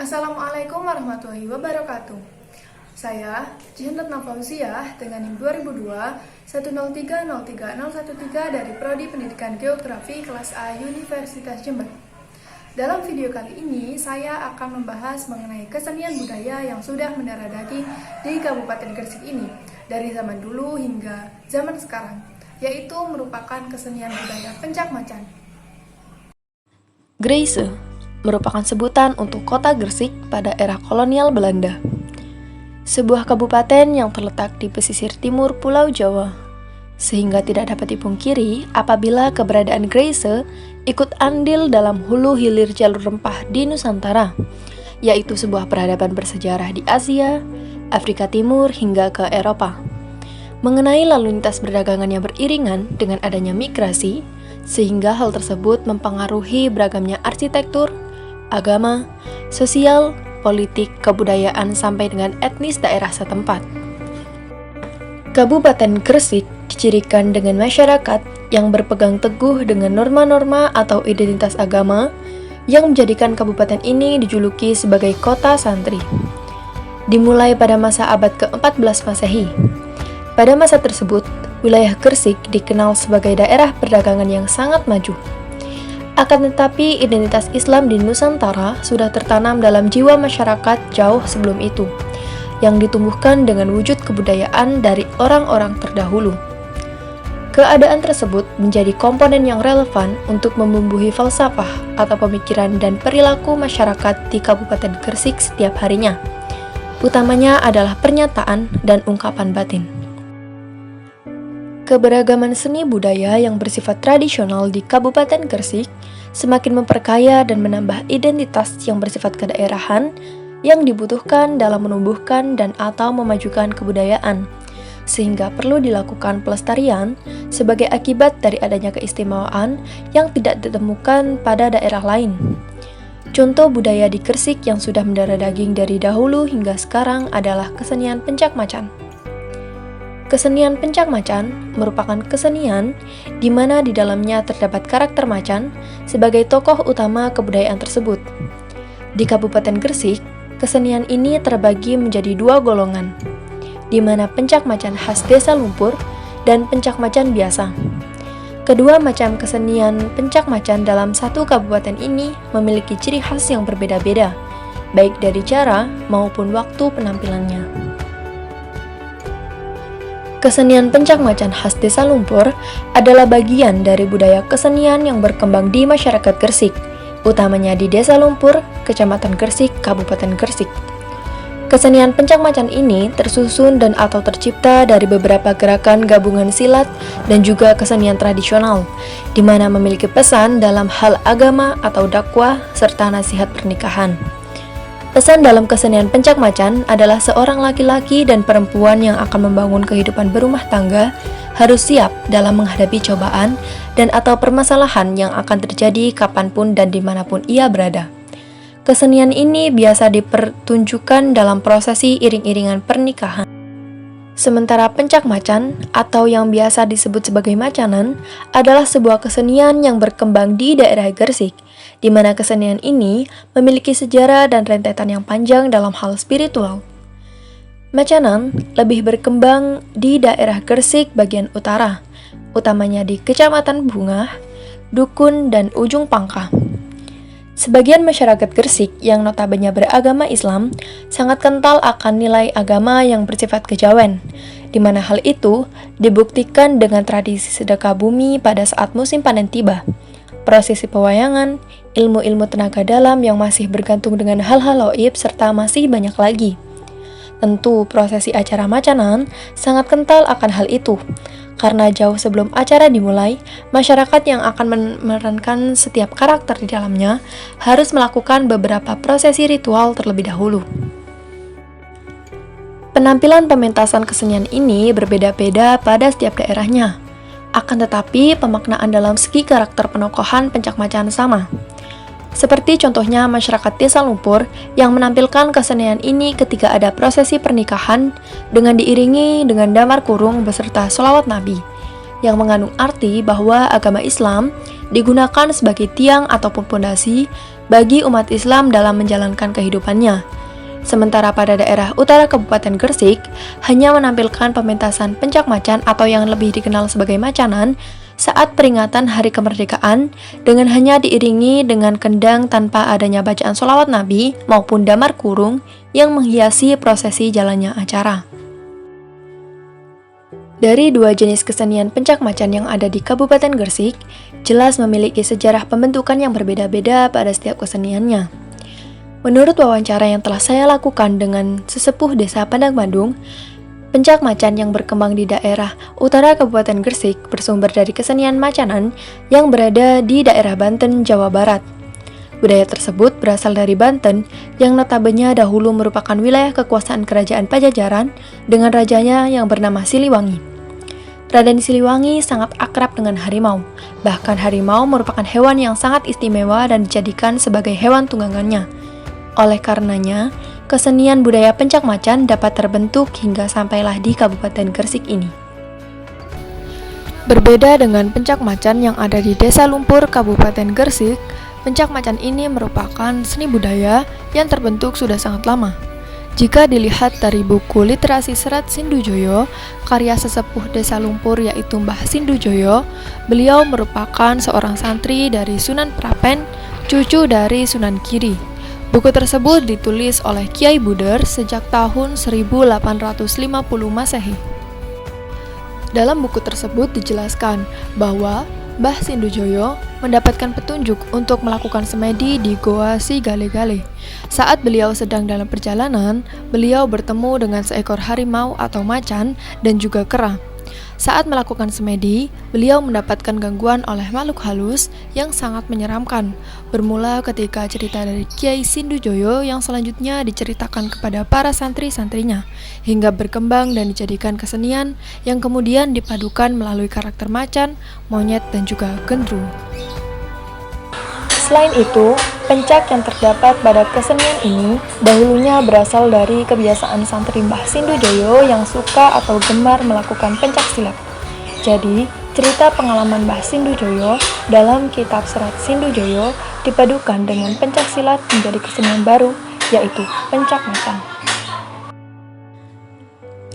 Assalamualaikum warahmatullahi wabarakatuh. Saya Jihanat Nafauziah dengan NIM 2002-10303-013 dari Prodi Pendidikan Geografi kelas A Universitas Jember. Dalam video kali ini, saya akan membahas mengenai kesenian budaya yang sudah mendarah daging di Kabupaten Gresik ini dari zaman dulu hingga zaman sekarang, yaitu merupakan kesenian budaya pencak macan. Gresik merupakan sebutan untuk kota Gresik pada era kolonial Belanda. Sebuah kabupaten yang terletak di pesisir timur Pulau Jawa, sehingga tidak dapat dipungkiri apabila keberadaan Gresik ikut andil dalam hulu hilir jalur rempah di Nusantara, yaitu sebuah peradaban bersejarah di Asia, Afrika Timur hingga ke Eropa. Mengenai lalu lintas perdagangan yang beriringan dengan adanya migrasi, sehingga hal tersebut mempengaruhi beragamnya arsitektur, agama, sosial, politik, kebudayaan, sampai dengan etnis daerah setempat. Kabupaten Gresik dicirikan dengan masyarakat yang berpegang teguh dengan norma-norma atau identitas agama yang menjadikan kabupaten ini dijuluki sebagai kota santri. Dimulai pada masa abad ke-14 Masehi. Pada masa tersebut, wilayah Gresik dikenal sebagai daerah perdagangan yang sangat maju. Akan tetapi, identitas Islam di Nusantara sudah tertanam dalam jiwa masyarakat jauh sebelum itu, yang ditumbuhkan dengan wujud kebudayaan dari orang-orang terdahulu. Keadaan tersebut menjadi komponen yang relevan untuk membumbuhi falsafah atau pemikiran dan perilaku masyarakat di Kabupaten Gresik setiap harinya. Utamanya adalah pernyataan dan ungkapan batin. Keberagaman seni budaya yang bersifat tradisional di Kabupaten Gresik semakin memperkaya dan menambah identitas yang bersifat kedaerahan yang dibutuhkan dalam menumbuhkan dan atau memajukan kebudayaan, sehingga perlu dilakukan pelestarian sebagai akibat dari adanya keistimewaan yang tidak ditemukan pada daerah lain. Contoh budaya di Gresik yang sudah mendarah daging dari dahulu hingga sekarang adalah kesenian pencak macan. Kesenian pencak macan merupakan kesenian di mana di dalamnya terdapat karakter macan sebagai tokoh utama kebudayaan tersebut. Di Kabupaten Gresik, kesenian ini terbagi menjadi dua golongan, di mana pencak macan khas Desa Lumpur dan pencak macan biasa. Kedua macam kesenian pencak macan dalam satu kabupaten ini memiliki ciri khas yang berbeda-beda, baik dari cara maupun waktu penampilannya. Kesenian pencak macan khas Desa Lumpur adalah bagian dari budaya kesenian yang berkembang di masyarakat Gresik, utamanya di Desa Lumpur, Kecamatan Gresik, Kabupaten Gresik. Kesenian pencak macan ini tersusun dan atau tercipta dari beberapa gerakan gabungan silat dan juga kesenian tradisional, di mana memiliki pesan dalam hal agama atau dakwah serta nasihat pernikahan. Pesan dalam kesenian pencak macan adalah seorang laki-laki dan perempuan yang akan membangun kehidupan berumah tangga harus siap dalam menghadapi cobaan dan atau permasalahan yang akan terjadi kapanpun dan dimanapun ia berada. Kesenian ini biasa dipertunjukkan dalam prosesi iring-iringan pernikahan. Sementara pencak macan atau yang biasa disebut sebagai macanan adalah sebuah kesenian yang berkembang di daerah Gresik, di mana kesenian ini memiliki sejarah dan rentetan yang panjang dalam hal spiritual. Macanan lebih berkembang di daerah Gresik bagian utara, utamanya di Kecamatan Bungah, Dukun, dan Ujung Pangkah. Sebagian masyarakat Gresik yang notabene beragama Islam sangat kental akan nilai agama yang bersifat kejawen, di mana hal itu dibuktikan dengan tradisi sedekah bumi pada saat musim panen tiba, prosesi pewayangan, ilmu-ilmu tenaga dalam yang masih bergantung dengan hal-hal gaib, serta masih banyak lagi. Tentu prosesi acara macanan sangat kental akan hal itu, karena jauh sebelum acara dimulai, masyarakat yang akan memerankan setiap karakter di dalamnya harus melakukan beberapa prosesi ritual terlebih dahulu. Penampilan pementasan kesenian ini berbeda-beda pada setiap daerahnya, akan tetapi pemaknaan dalam segi karakter penokohan pencak macan sama. Seperti contohnya masyarakat Desa Lumpur yang menampilkan kesenian ini ketika ada prosesi pernikahan dengan diiringi dengan damar kurung beserta sholawat Nabi, yang mengandung arti bahwa agama Islam digunakan sebagai tiang ataupun pondasi bagi umat Islam dalam menjalankan kehidupannya. Sementara pada daerah utara Kabupaten Gresik hanya menampilkan pementasan pencak macan atau yang lebih dikenal sebagai macanan saat peringatan Hari Kemerdekaan dengan hanya diiringi dengan kendang tanpa adanya bacaan sholawat Nabi maupun damar kurung yang menghiasi prosesi jalannya acara. Dari dua jenis kesenian pencak macan yang ada di Kabupaten Gresik, jelas memiliki sejarah pembentukan yang berbeda-beda pada setiap keseniannya. Menurut wawancara yang telah saya lakukan dengan sesepuh desa Pandang Bandung, pencak macan yang berkembang di daerah utara Kabupaten Gresik bersumber dari kesenian macanan yang berada di daerah Banten, Jawa Barat. Budaya tersebut berasal dari Banten yang notabene dahulu merupakan wilayah kekuasaan kerajaan Pajajaran dengan rajanya yang bernama Siliwangi. Raden Siliwangi sangat akrab dengan harimau. Bahkan harimau merupakan hewan yang sangat istimewa dan dijadikan sebagai hewan tunggangannya. Oleh karenanya, kesenian budaya pencak macan dapat terbentuk hingga sampailah di Kabupaten Gresik ini. Berbeda dengan pencak macan yang ada di Desa Lumpur, Kabupaten Gresik, pencak macan ini merupakan seni budaya yang terbentuk sudah sangat lama. Jika dilihat dari buku literasi Serat Sindujoyo, karya sesepuh Desa Lumpur yaitu Mbah Sindujoyo, beliau merupakan seorang santri dari Sunan Prapen, cucu dari Sunan Giri. Buku tersebut ditulis oleh Kiai Buder sejak tahun 1850 Masehi. Dalam buku tersebut dijelaskan bahwa Mbah Sindujoyo mendapatkan petunjuk untuk melakukan semedi di Goa Si Gale-Gale. Saat beliau sedang dalam perjalanan, beliau bertemu dengan seekor harimau atau macan dan juga kera. Saat melakukan semedi, beliau mendapatkan gangguan oleh makhluk halus yang sangat menyeramkan. Bermula ketika cerita dari Kiai Sindujoyo yang selanjutnya diceritakan kepada para santri-santrinya, hingga berkembang dan dijadikan kesenian yang kemudian dipadukan melalui karakter macan, monyet, dan juga gendru. Selain itu, pencak yang terdapat pada kesenian ini dahulunya berasal dari kebiasaan santri Mbah Sindujoyo yang suka atau gemar melakukan pencak silat. Jadi, cerita pengalaman Mbah Sindujoyo dalam kitab Serat Sindujoyo dipadukan dengan pencak silat menjadi kesenian baru, yaitu pencak macan.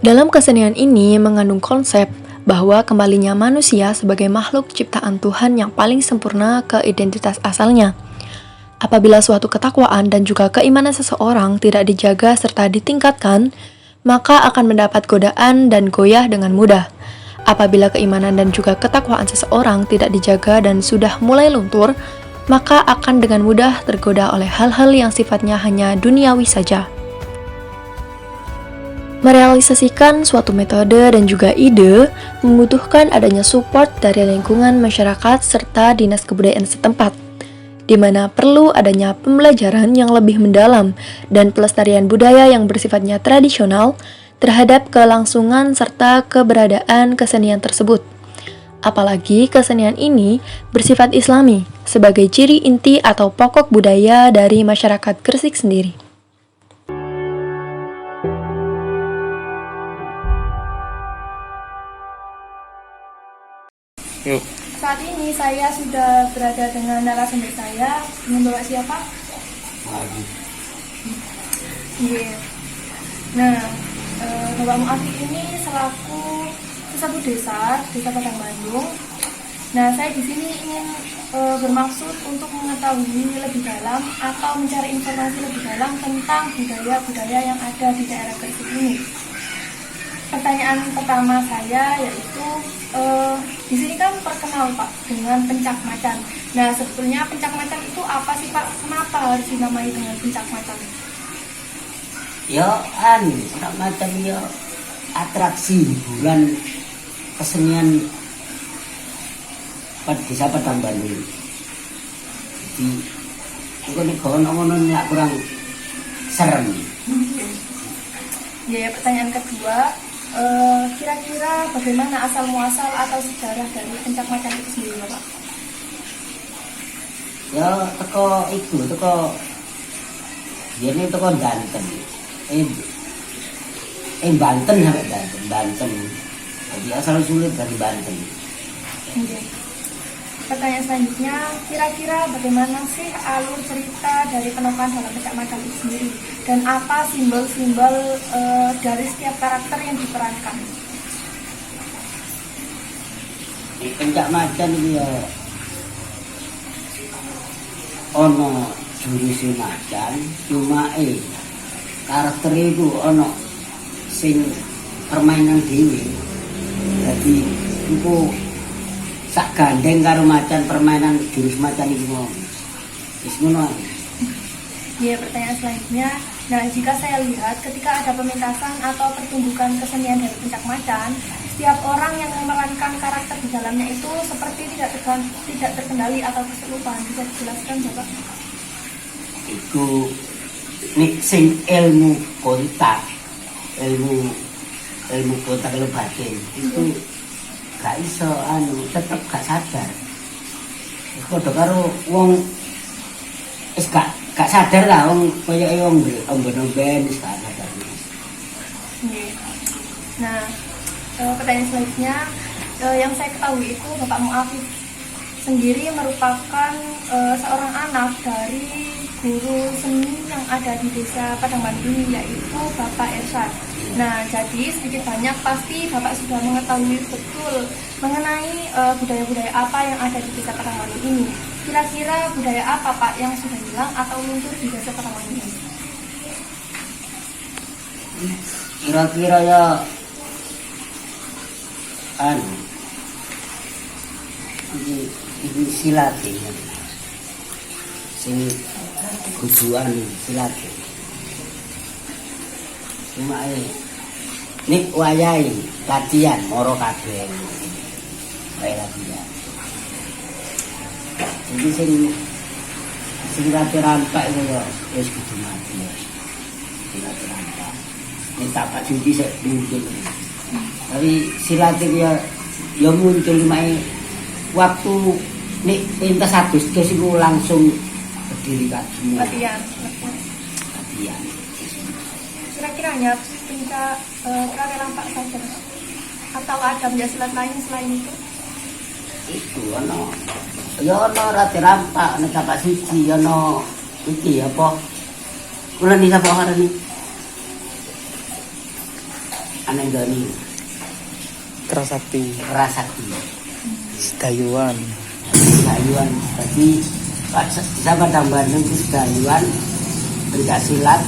Dalam kesenian ini mengandung konsep bahwa kembalinya manusia sebagai makhluk ciptaan Tuhan yang paling sempurna ke identitas asalnya. Apabila suatu ketakwaan dan juga keimanan seseorang tidak dijaga serta ditingkatkan, maka akan mendapat godaan dan goyah dengan mudah. Apabila keimanan dan juga ketakwaan seseorang tidak dijaga dan sudah mulai luntur, maka akan dengan mudah tergoda oleh hal-hal yang sifatnya hanya duniawi saja. Merealisasikan suatu metode dan juga ide membutuhkan adanya support dari lingkungan masyarakat serta dinas kebudayaan setempat, di mana perlu adanya pembelajaran yang lebih mendalam dan pelestarian budaya yang bersifatnya tradisional terhadap kelangsungan serta keberadaan kesenian tersebut. Apalagi kesenian ini bersifat Islami sebagai ciri inti atau pokok budaya dari masyarakat Gresik sendiri. Yuk. Saat ini saya sudah berada dengan narasumber saya. Membawa siapa? Lagi. Iya. Nah, Bapak Mu'afi ini selaku satu desa Padang Bandung. Nah, saya di sini ingin bermaksud untuk mengetahui lebih dalam atau mencari informasi lebih dalam tentang budaya-budaya yang ada di daerah Gresik ini. Pertanyaan pertama saya yaitu di sini kan terkenal Pak dengan pencak macan. Nah, sebetulnya pencak macan itu apa sih Pak? Kenapa harus dinamai dengan pencak macan? Pencak macan atraksi hiburan kesenian pada desa Padang Bandung. Jadi bukan ngono nggak kurang serem. Ya, pertanyaan kedua. Kira-kira bagaimana asal muasal atau sejarah dari pencak macan itu sendiri, Pak? Teko Banten. Banten sampai Banten. Jadi asal sulit dari Banten. Oke. Pertanyaan selanjutnya, kira-kira bagaimana sih alur cerita dari Penokan dalam Pencak Macan itu sendiri? Dan apa simbol-simbol dari setiap karakter yang diperankan? Pencak Macan iki ya ono juruse macan, cuma karakter itu ono sing permainan dhewe. Jadi iku sak gandeng karo macan permainan jurus macan iku mau. Wis ngono ae. Ya, pertanyaan selanjutnya. Nah, jika saya lihat ketika ada pementasan atau pertunjukan kesenian dari Pencak Macan, setiap orang yang memerankan karakter di dalamnya itu seperti tidak terkendali atau kesurupan. Bisa dijelaskan, Bapak? Iku nek sing ilmu kontak lebatin itu gak iso tetep gak sadar. Padha karo wong wis gak sadar lah wong koyoke wong omben wis gak sadar. Oke. Nah, pertanyaan selanjutnya, yang saya ketahui itu Bapak Muafif sendiri merupakan seorang anak dari guru seni yang ada di desa Padangbandu ini, yaitu Bapak Ersyad. Nah, jadi sedikit banyak pasti Bapak sudah mengetahui betul mengenai budaya-budaya apa yang ada di desa Padangbandu ini. Kira-kira budaya apa Pak yang sudah hilang atau luntur di desa Padangbandu ini? Kira-kira ya ini silat ya. Sing kuduan silat. Cuma nek wayahe latihan moro kabeh. Wae latihan. Jadi sing rampak itu ya wis kudu mati ya. Silat rampak. Nek tak cuci sik muncul. Tapi silat itu ya muncul mae waktu nek pentas Agustus itu langsung berdiri kaji. Latihan. Kira-kira hanya Pencak rampak saja atau ada benda silat lain selain itu? Itu ono rati rampak nek Bapak Suci ono iki apa kula niki apa arane ana ndoni Kerasakti, Sedayuan. Jadi bisa Padangbandu itu Sedayuan, Pencak Silat,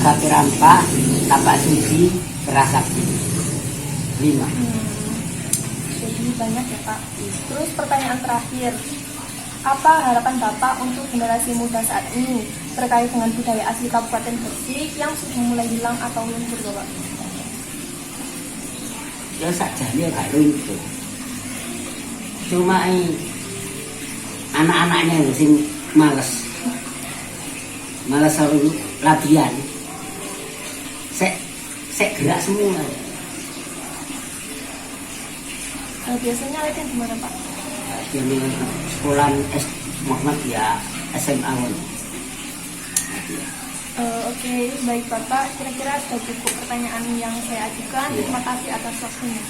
Rati Rampak, Tapak Suci, Kerasakti. 5. Jadi banyak ya Pak. Terus pertanyaan terakhir, apa harapan Bapak untuk generasi muda saat ini terkait dengan budaya asli Kabupaten Gresik yang sudah mulai hilang atau luntur, Bapak? Ya sajane gak luntur. Cuma anak-anaknya sing males harus latihan. Sek gerak semua. Biasanya latihan di mana Pak? Di sekolah Muhammad ya SMA. Oke, baik Bapak. Kira-kira sudah cukup pertanyaan yang saya ajukan. Terima kasih atas waktunya.